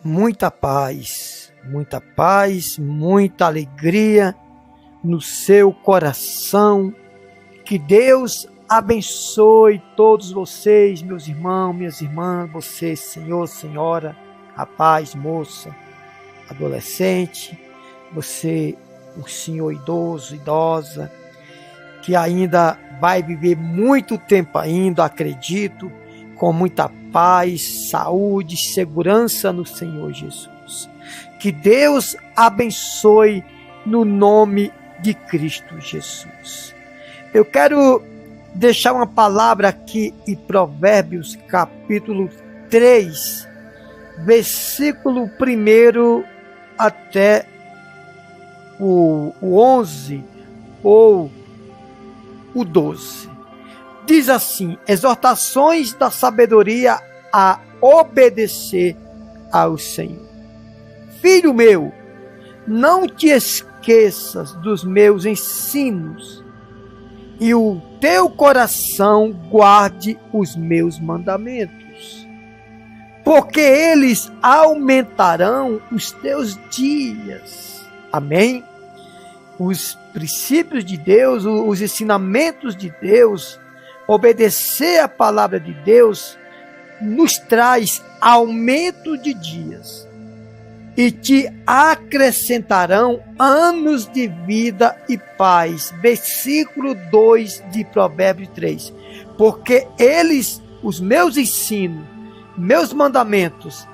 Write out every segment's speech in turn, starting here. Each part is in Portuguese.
muita paz, muita alegria no seu coração. Que Deus abençoe todos vocês, meus irmãos, minhas irmãs, você, senhor, senhora, rapaz, moça, adolescente, você, o senhor idoso, idosa, que ainda vai viver muito tempo ainda, acredito, com muita paz, saúde, segurança no Senhor Jesus. Que Deus abençoe no nome de Cristo Jesus. Eu quero deixar uma palavra aqui em Provérbios capítulo 3, versículo 1 até o 11 ou o 12. Diz assim: exortações da sabedoria a obedecer ao Senhor. Filho meu, não te esqueças dos meus ensinos, e o teu coração guarde os meus mandamentos, porque eles aumentarão os teus dias. Amém? Os princípios de Deus, os ensinamentos de Deus, obedecer a palavra de Deus, nos traz aumento de dias e te acrescentarão anos de vida e paz. Versículo 2 de Provérbios 3. Porque eles, os meus ensinos, meus mandamentos,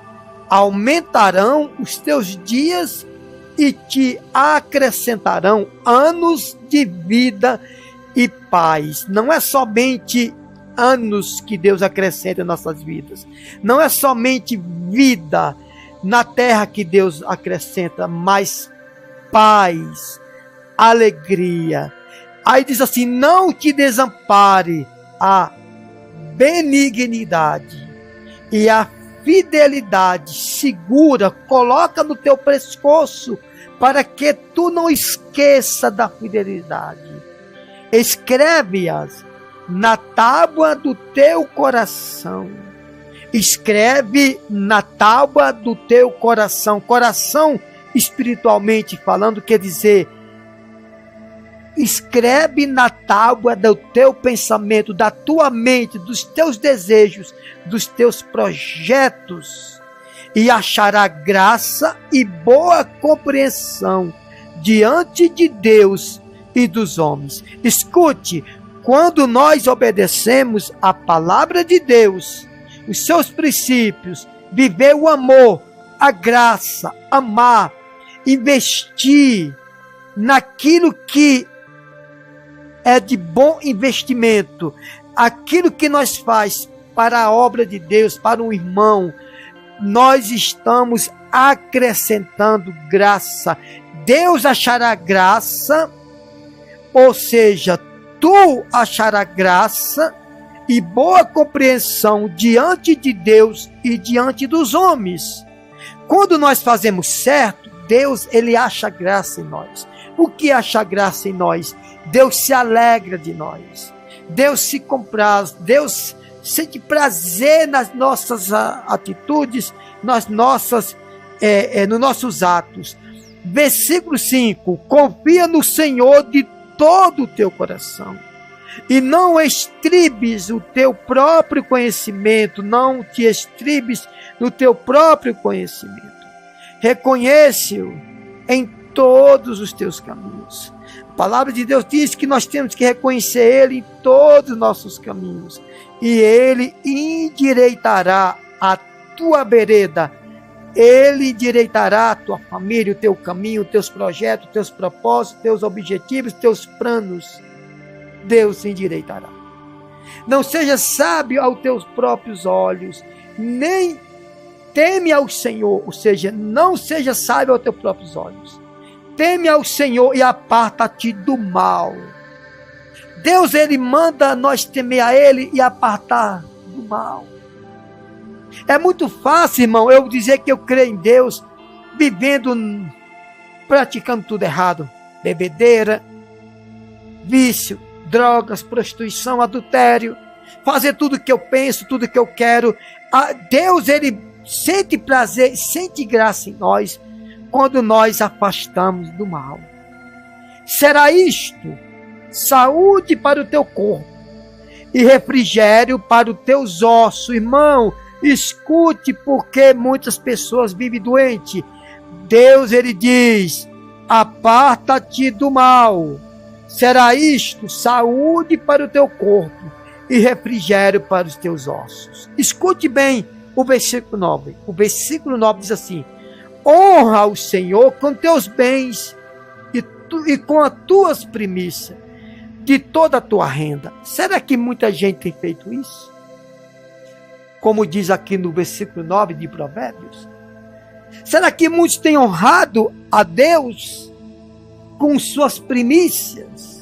aumentarão os teus dias e te acrescentarão anos de vida e paz. Não é somente anos que Deus acrescenta em nossas vidas. Não é somente vida na terra que Deus acrescenta, mas paz, alegria. Aí diz assim: não te desampare a benignidade e a fidelidade segura, coloca no teu pescoço, para que tu não esqueça da fidelidade. Escreve-as na tábua do teu coração. Escreve na tábua do teu coração. Coração, espiritualmente falando, quer dizer, escreve na tábua do teu pensamento, da tua mente, dos teus desejos, dos teus projetos, e achará graça e boa compreensão diante de Deus e dos homens. Escute, quando nós obedecemos a palavra de Deus, os seus princípios, viver o amor, a graça, amar, investir naquilo que é de bom investimento, aquilo que nós faz para a obra de Deus, para um irmão, nós estamos acrescentando graça. Deus achará graça, ou seja, tu achará graça e boa compreensão diante de Deus e diante dos homens. Quando nós fazemos certo, Deus, ele acha graça em nós. O que acha graça em nós? Deus se alegra de nós. Deus se compraz. Deus sente prazer nas nossas atitudes, nos nossos atos. Versículo 5. Confia no Senhor de todo o teu coração, e não estribes o teu próprio conhecimento, não te estribes no teu próprio conhecimento. Reconhece-o em todos os teus caminhos. A palavra de Deus diz que nós temos que reconhecer Ele em todos os nossos caminhos, e Ele endireitará a tua vereda. Ele endireitará a tua família, o teu caminho, os teus projetos, os teus propósitos, teus objetivos, teus planos. Deus endireitará. Não seja sábio aos teus próprios olhos, nem teme ao Senhor, ou seja, não seja sábio aos teus próprios olhos. Teme ao Senhor e aparta-te do mal. Deus, ele manda nós temer a Ele e apartar do mal. É muito fácil, irmão, eu dizer que eu creio em Deus, vivendo, praticando tudo errado. Bebedeira, vício, drogas, prostituição, adultério, fazer tudo que eu penso, tudo que eu quero. Deus, ele sente prazer, sente graça em nós, quando nós afastamos do mal. Será isto saúde para o teu corpo e refrigério para os teus ossos. Irmão, escute, porque muitas pessoas vivem doentes. Deus, ele diz: aparta-te do mal. Será isto saúde para o teu corpo e refrigério para os teus ossos. Escute bem o versículo 9. O versículo 9 diz assim: honra o Senhor com teus bens e com as tuas primícias de toda a tua renda. Será que muita gente tem feito isso? Como diz aqui no versículo 9 de Provérbios. Será que muitos têm honrado a Deus com suas primícias,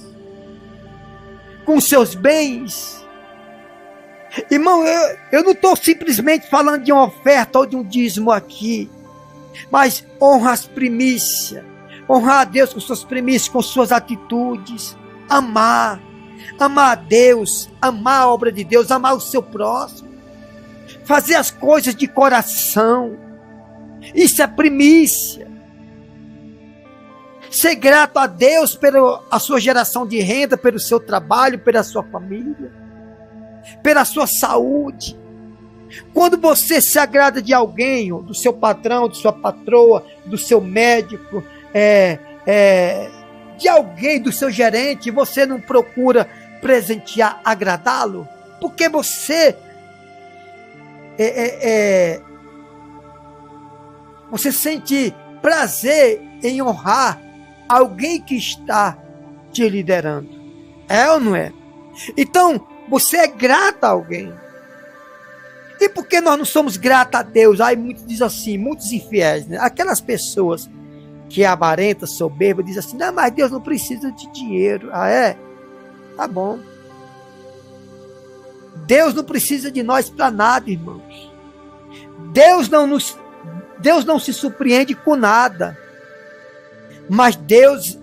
com seus bens? Irmão, eu não estou simplesmente falando de uma oferta ou de um dízimo aqui, mas honra as primícias, honrar a Deus com suas primícias, com suas atitudes, amar a Deus, amar a obra de Deus, amar o seu próximo, fazer as coisas de coração. Isso é primícia. Ser grato a Deus pela sua geração de renda, pelo seu trabalho, pela sua família, pela sua saúde. Quando você se agrada de alguém, do seu patrão, de sua patroa, do seu médico, de alguém, do seu gerente, você não procura presentear, agradá-lo? Porque você você sente prazer em honrar alguém que está te liderando. É ou não é? Então, você é grato a alguém. E por que nós não somos gratos a Deus? Aí muitos dizem assim, muitos infiéis, né? Aquelas pessoas que é avarenta, soberba, dizem assim: não, mas Deus não precisa de dinheiro. Ah, é? Tá bom. Deus não precisa de nós para nada, irmãos. Deus não se surpreende com nada. Mas Deus,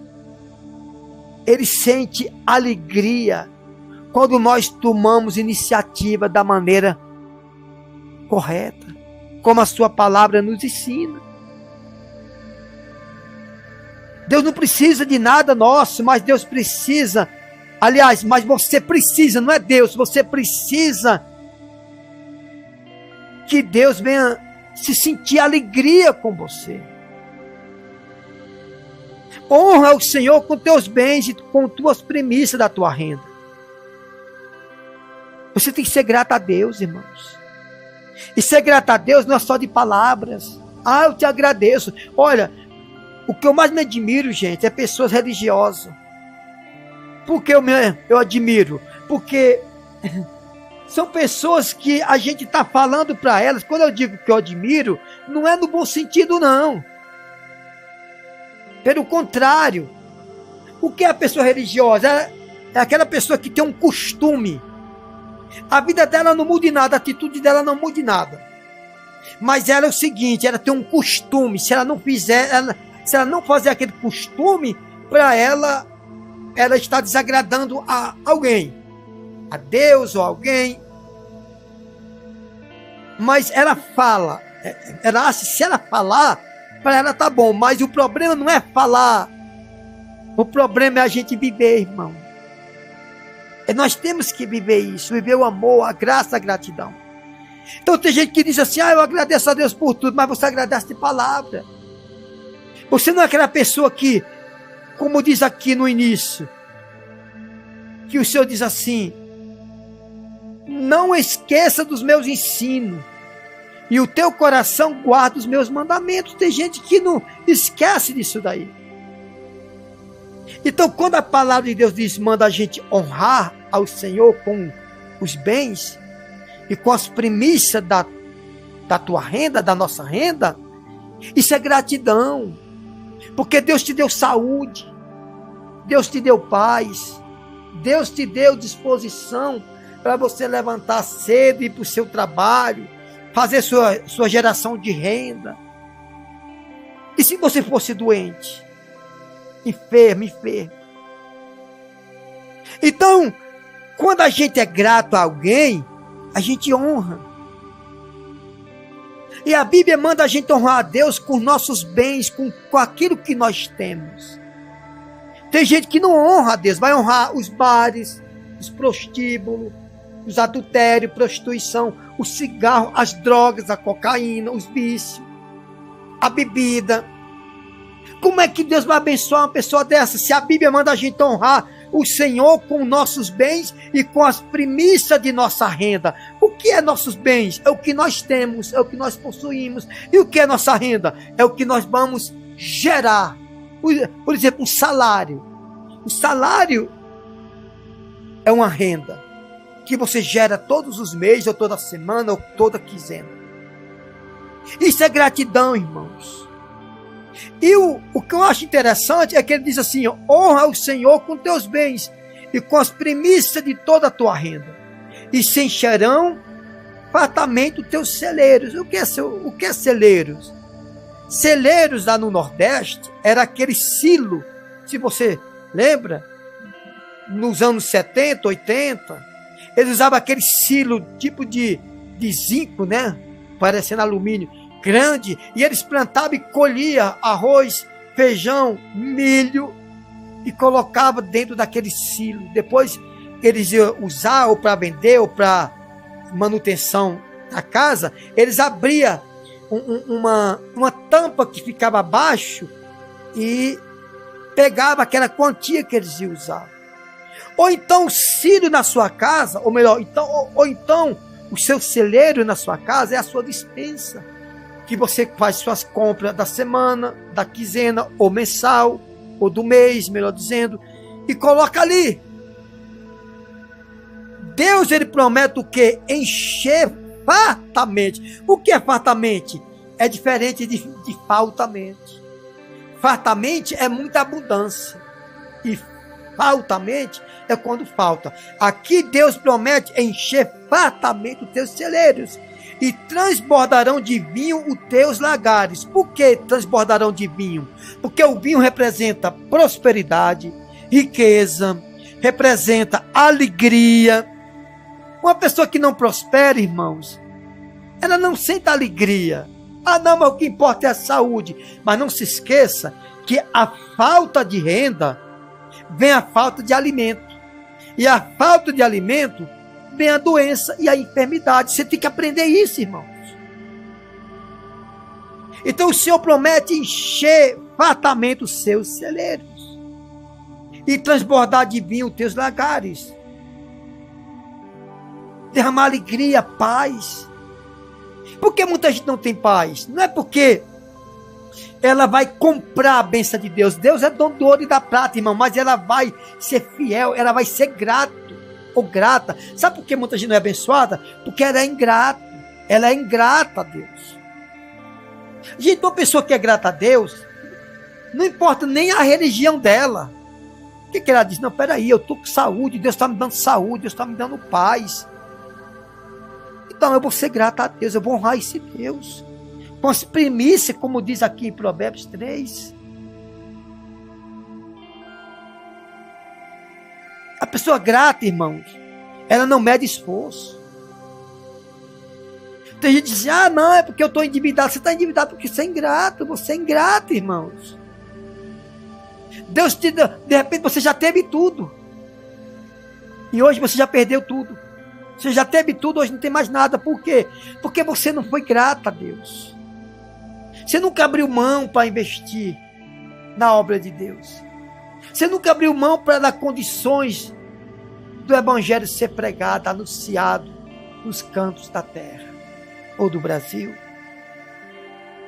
ele sente alegria quando nós tomamos iniciativa da maneira correta, como a sua palavra nos ensina. Deus não precisa de nada nosso, mas Deus precisa, aliás, mas você precisa, não é Deus, você precisa que Deus venha se sentir alegria com você. Honra o Senhor com teus bens e com tuas primícias da tua renda. Você tem que ser grato a Deus, irmãos. E ser grato a Deus não é só de palavras. Ah, eu te agradeço. Olha, o que eu mais me admiro, gente, é pessoas religiosas. Por que eu admiro? Porque são pessoas que a gente está falando para elas. Quando eu digo que eu admiro, não é no bom sentido, não. Pelo contrário, o que é a pessoa religiosa? É aquela pessoa que tem um costume. A vida dela não muda em nada, a atitude dela não muda em nada. Mas ela é o seguinte, ela tem um costume. Se ela não fizer, se ela não fazer aquele costume, para ela está desagradando a alguém, a Deus ou alguém. Mas ela fala, ela acha que se ela falar, para ela tá bom. Mas o problema não é falar, o problema é a gente viver, irmão. Nós temos que viver isso, viver o amor, a graça, a gratidão. Então tem gente que diz assim: eu agradeço a Deus por tudo, mas você agradece de palavra. Você não é aquela pessoa que, como diz aqui no início, que o Senhor diz assim: não esqueça dos meus ensinos, e o teu coração guarda os meus mandamentos. Tem gente que não esquece disso daí. Então, quando a palavra de Deus diz, manda a gente honrar ao Senhor com os bens e com as primícias da tua renda, da nossa renda, isso é gratidão. Porque Deus te deu saúde, Deus te deu paz, Deus te deu disposição para você levantar cedo e ir para o seu trabalho, fazer sua geração de renda. E se você fosse doente, enfermo? Então, quando a gente é grato a alguém, a gente honra. E a Bíblia manda a gente honrar a Deus com nossos bens, com aquilo que nós temos. Tem gente que não honra a Deus, vai honrar os bares, os prostíbulos, os adultérios, prostituição, o cigarro, as drogas, a cocaína, os vícios, a bebida. Como é que Deus vai abençoar uma pessoa dessa? Se a Bíblia manda a gente honrar o Senhor com nossos bens e com as primícias de nossa renda. O que é nossos bens? É o que nós temos, é o que nós possuímos. E o que é nossa renda? É o que nós vamos gerar. Por exemplo, um salário. O salário é uma renda que você gera todos os meses, ou toda semana, ou toda quinzena. Isso é gratidão, irmãos. E o que eu acho interessante é que ele diz assim: honra o Senhor com teus bens e com as primícias de toda a tua renda, e se encherão fartamente os teus celeiros. O que é celeiros? Celeiros lá no Nordeste era aquele silo, se você lembra, nos anos 70, 80, eles usavam aquele silo tipo de zinco, né? Parecendo alumínio, grande, e eles plantavam e colhiam arroz, feijão, milho e colocavam dentro daquele silo. Depois eles iam usar ou para vender ou para manutenção da casa, eles abriam uma tampa que ficava abaixo e pegava aquela quantia que eles iam usar. Ou então o silo na sua casa, ou melhor, ou então o seu celeiro na sua casa é a sua despensa, que você faz suas compras da semana, da quinzena, ou mensal, ou do mês, melhor dizendo, e coloca ali. Deus, ele promete o quê? Encher fartamente. O que é fartamente? É diferente de faltamente. Fartamente é muita abundância. E faltamente é quando falta. Aqui Deus promete encher fartamente os teus celeiros. E transbordarão de vinho os teus lagares. Por que transbordarão de vinho? Porque o vinho representa prosperidade, riqueza, representa alegria. Uma pessoa que não prospera, irmãos, ela não sente alegria. Ah, não, mas o que importa é a saúde. Mas não se esqueça que a falta de renda vem a falta de alimento. E a falta de alimento vem a doença e a enfermidade. Você tem que aprender isso, irmãos. Então o Senhor promete encher fartamente os seus celeiros e transbordar de vinho os teus lagares. Derramar alegria, paz. Por que muita gente não tem paz? Não é porque ela vai comprar a bênção de Deus. Deus é dono do ouro e da prata, irmão, mas ela vai ser fiel, ela vai ser grato ou grata. Sabe por que muita gente não é abençoada? Porque ela é ingrata. Ela é ingrata a Deus. Gente, uma pessoa que é grata a Deus, não importa nem a religião dela. O que ela diz? Não, peraí, eu estou com saúde, Deus está me dando saúde, Deus está me dando paz. Então eu vou ser grata a Deus, eu vou honrar esse Deus. Com as primícias, como diz aqui em Provérbios 3. A pessoa grata, irmãos, ela não mede esforço. Tem gente que diz, ah, não, é porque eu estou endividado. Você está endividado porque você é ingrato. Você é ingrato, irmãos. Deus te deu, de repente você já teve tudo. E hoje você já perdeu tudo. Você já teve tudo, hoje não tem mais nada. Por quê? Porque você não foi grato a Deus. Você nunca abriu mão para investir na obra de Deus. Você nunca abriu mão para dar condições do evangelho ser pregado, anunciado nos cantos da terra ou do Brasil.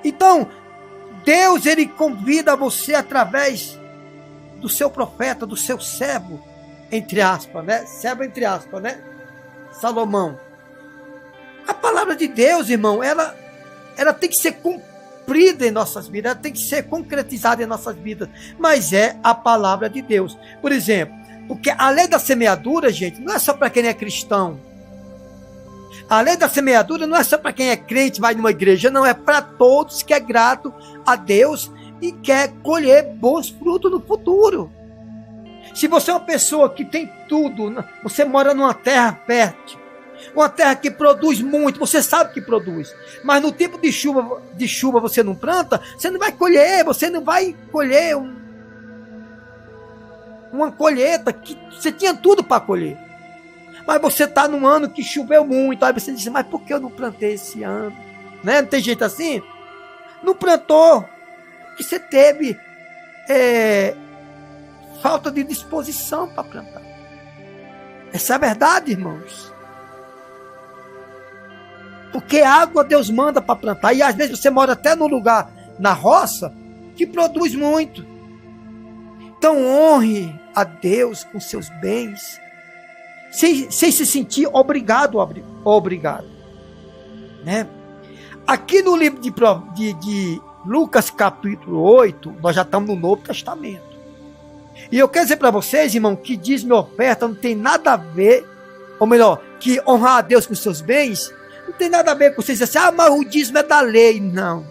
Então, Deus, ele convida você através do seu profeta, do seu servo, entre aspas, né? Servo entre aspas, né? Salomão. A palavra de Deus, irmão, ela tem que ser cumprida em nossas vidas, ela tem que ser concretizada em nossas vidas, mas é a palavra de Deus. Por exemplo, porque a lei da semeadura, gente, não é só para quem é cristão. A lei da semeadura não é só para quem é crente, vai numa igreja, não, é para todos que é grato a Deus e quer colher bons frutos no futuro. Se você é uma pessoa que tem tudo, você mora numa terra fértil, Uma terra que produz muito, você sabe que produz. Mas no tempo de chuva você não planta, você não vai colher, você não vai colher uma colheita que você tinha tudo para colher. Mas você está num ano que choveu muito, aí você diz, mas por que eu não plantei esse ano? Né? Não tem jeito assim? Não plantou, porque você teve falta de disposição para plantar. Essa é a verdade, irmãos. Porque água Deus manda para plantar. E às vezes você mora até num lugar, na roça, que produz muito. Então honre a Deus com seus bens, sem se sentir obrigado. Né? Aqui no livro de Lucas capítulo 8, nós já estamos no Novo Testamento. E eu quero dizer para vocês, irmão, que dízimo e oferta não tem nada a ver, ou melhor, que honrar a Deus com seus bens, não tem nada a ver com vocês dizer assim, mas o dízimo é da lei. Não.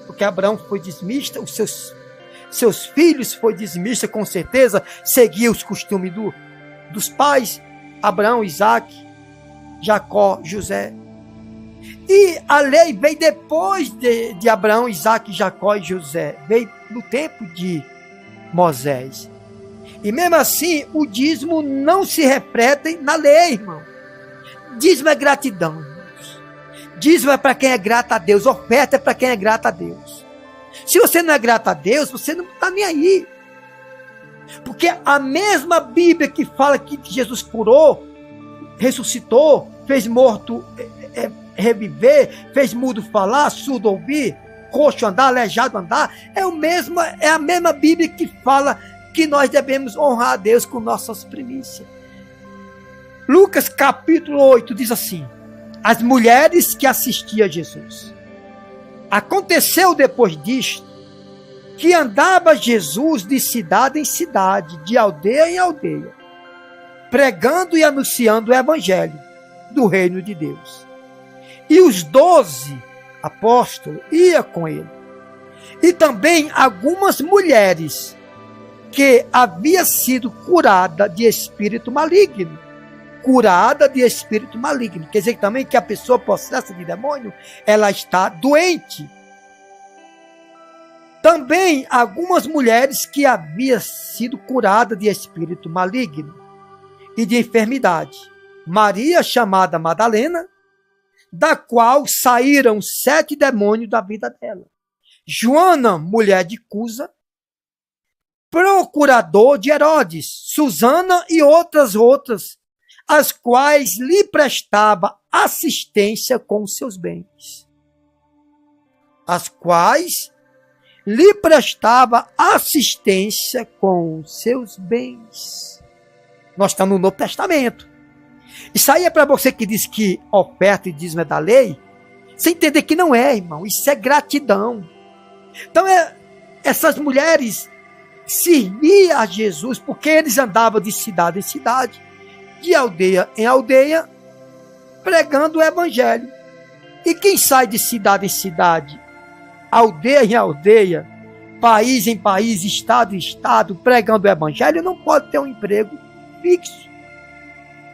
Porque Abraão foi dizimista, os seus filhos foram dizimistas, com certeza, seguia os costumes dos pais, Abraão, Isaac, Jacó, José. E a lei veio depois de Abraão, Isaac, Jacó e José. Veio no tempo de Moisés. E mesmo assim, o dízimo não se reflete na lei, irmão. Dízimo é gratidão, irmãos. Dízimo é para quem é grato a Deus. Oferta é para quem é grato a Deus. Se você não é grato a Deus, você não está nem aí. Porque a mesma Bíblia que fala que Jesus curou, ressuscitou, fez morto reviver, fez mudo falar, surdo ouvir, coxo andar, aleijado andar, é a mesma Bíblia que fala que nós devemos honrar a Deus com nossas primícias. Lucas capítulo 8 diz assim: as mulheres que assistiam a Jesus. Aconteceu depois disto que andava Jesus de cidade em cidade, de aldeia em aldeia, pregando e anunciando o evangelho do reino de Deus. E os 12 apóstolos iam com ele. E também algumas mulheres que havia sido curada de espírito maligno. Curada de espírito maligno. Quer dizer também que a pessoa possessa de demônio, ela está doente. Também algumas mulheres que haviam sido curadas de espírito maligno e de enfermidade. Maria, chamada Madalena, da qual saíram 7 demônios da vida dela. Joana, mulher de Cusa, procurador de Herodes, Susana e outras, as quais lhe prestava assistência com seus bens. As quais lhe prestava assistência com seus bens. Nós estamos no Novo Testamento. Isso aí é para você que diz que oferta e dízimo é da lei, você entender que não é, irmão. Isso é gratidão. Então, essas mulheres serviam a Jesus porque eles andavam de cidade em cidade, de aldeia em aldeia, pregando o evangelho. E quem sai de cidade em cidade, aldeia em aldeia, país em país, estado em estado, pregando o evangelho, não pode ter um emprego fixo.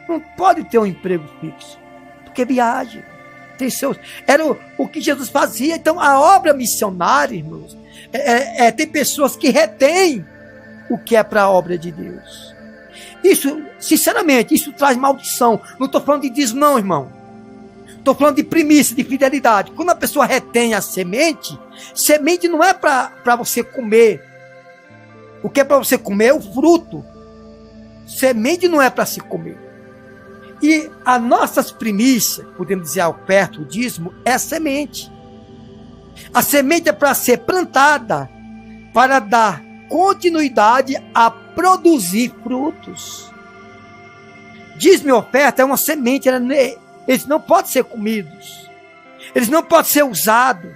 Não pode ter um emprego fixo, porque viaja. Era o que Jesus fazia. Então, a obra missionária, irmãos, tem pessoas que retêm o que é para a obra de Deus. Isso, sinceramente, isso traz maldição. Não estou falando de dízimo, não, irmão. Estou falando de primícia, de fidelidade. Quando a pessoa retém a semente, semente não é para você comer. O que é para você comer é o fruto. Semente não é para se comer. E as nossas primícias, podemos dizer, a oferta, o dízimo, é semente. A semente é para ser plantada, para dar continuidade a produzir frutos. Dízimo e oferta é uma semente, eles não podem ser comidos, eles não podem ser usados.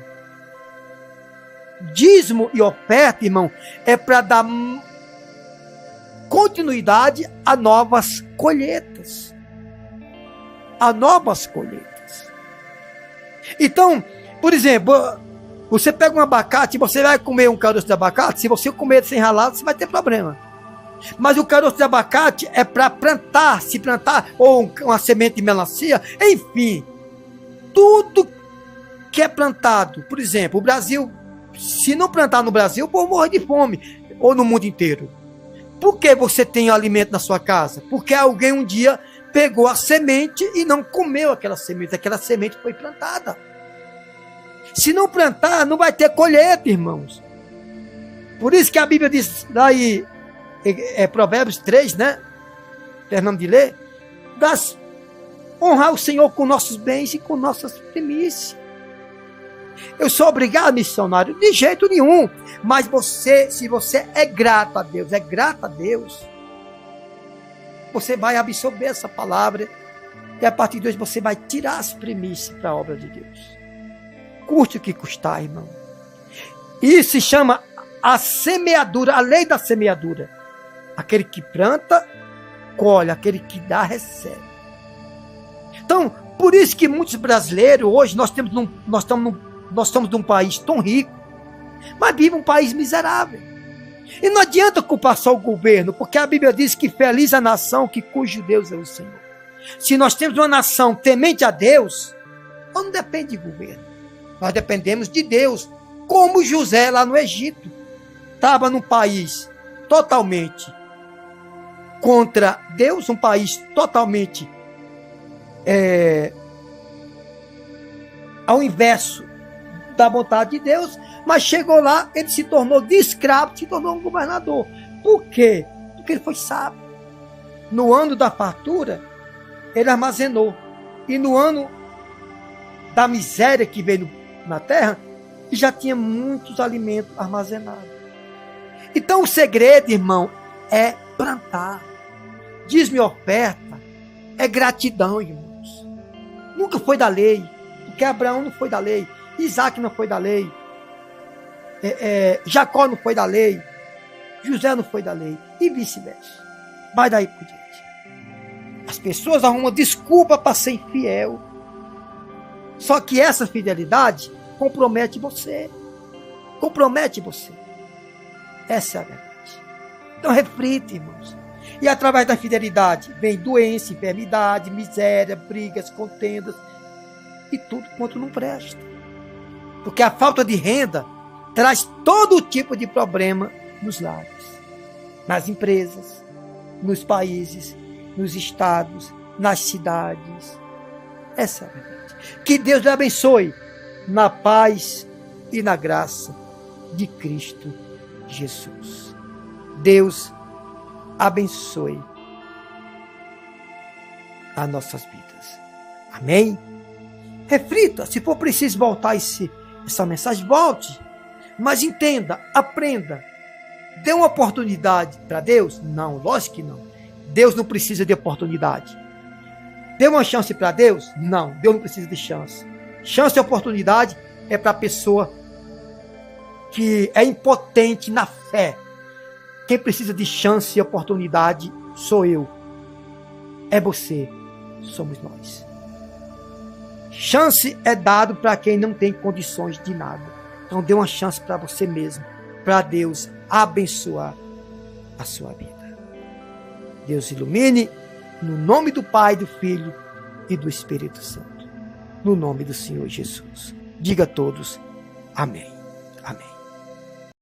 Dízimo e oferta, irmão, é para dar continuidade a novas colheitas. A novas colheitas. Então, por exemplo, você pega um abacate e você vai comer um caroço de abacate, se você comer sem ralar, você vai ter problema. Mas o caroço de abacate é para plantar, se plantar, ou uma semente de melancia, enfim. Tudo que é plantado, por exemplo, o Brasil, se não plantar no Brasil, o povo morre de fome, ou no mundo inteiro. Por que você tem alimento na sua casa? Porque alguém um dia pegou a semente e não comeu aquela semente foi plantada. Se não plantar, não vai ter colheita, irmãos. Por isso que a Bíblia diz, daí, Provérbios 3, né? Terminamos de ler. Honrar o Senhor com nossos bens e com nossas primícias. Eu sou obrigado, missionário? De jeito nenhum. Mas se você é grato a Deus, você vai absorver essa palavra e a partir de hoje você vai tirar as primícias para a obra de Deus. Custe o que custar, irmão. Isso se chama a semeadura, a lei da semeadura. Aquele que planta, colhe. Aquele que dá, recebe. Então, por isso que muitos brasileiros, hoje, nós estamos num país tão rico, mas vive um país miserável. E não adianta culpar só o governo, porque a Bíblia diz que feliz a nação cujo Deus é o Senhor. Se nós temos uma nação temente a Deus, nós não dependemos de governo. Nós dependemos de Deus, como José lá no Egito. Estava num país totalmente contra Deus, um país totalmente ao inverso da vontade de Deus, mas chegou lá, ele se tornou de escravo, se tornou um governador. Por quê? Porque ele foi sábio. No ano da fartura, ele armazenou. E no ano da miséria que veio na terra, já tinha muitos alimentos armazenados. Então o segredo, irmão, é plantar. Diz-me oferta, é gratidão, irmãos. Nunca foi da lei, porque Abraão não foi da lei, Isaac não foi da lei, Jacó não foi da lei, José não foi da lei, e vice-versa. Vai daí por diante. As pessoas arrumam desculpa para ser infiel. Só que essa fidelidade compromete você. Compromete você. Essa é a verdade. Então reflita, irmãos. E através da fidelidade vem doença, enfermidade, miséria, brigas, contendas e tudo quanto não presta. Porque a falta de renda traz todo tipo de problema nos lares, nas empresas, nos países, nos estados, nas cidades. Essa é a verdade. Que Deus lhe abençoe na paz e na graça de Cristo Jesus. Deus abençoe as nossas vidas. Amém? Reflita, se for preciso voltar essa mensagem, volte. Mas entenda, aprenda. Dê uma oportunidade para Deus? Não, lógico que não. Deus não precisa de oportunidade. Dê uma chance para Deus? Não, Deus não precisa de chance. Chance e oportunidade é para a pessoa que é impotente na fé. Quem precisa de chance e oportunidade sou eu. É você. Somos nós. Chance é dado para quem não tem condições de nada. Então dê uma chance para você mesmo, para Deus abençoar a sua vida. Deus ilumine, no nome do Pai, do Filho e do Espírito Santo. No nome do Senhor Jesus. Diga a todos, amém. Amém.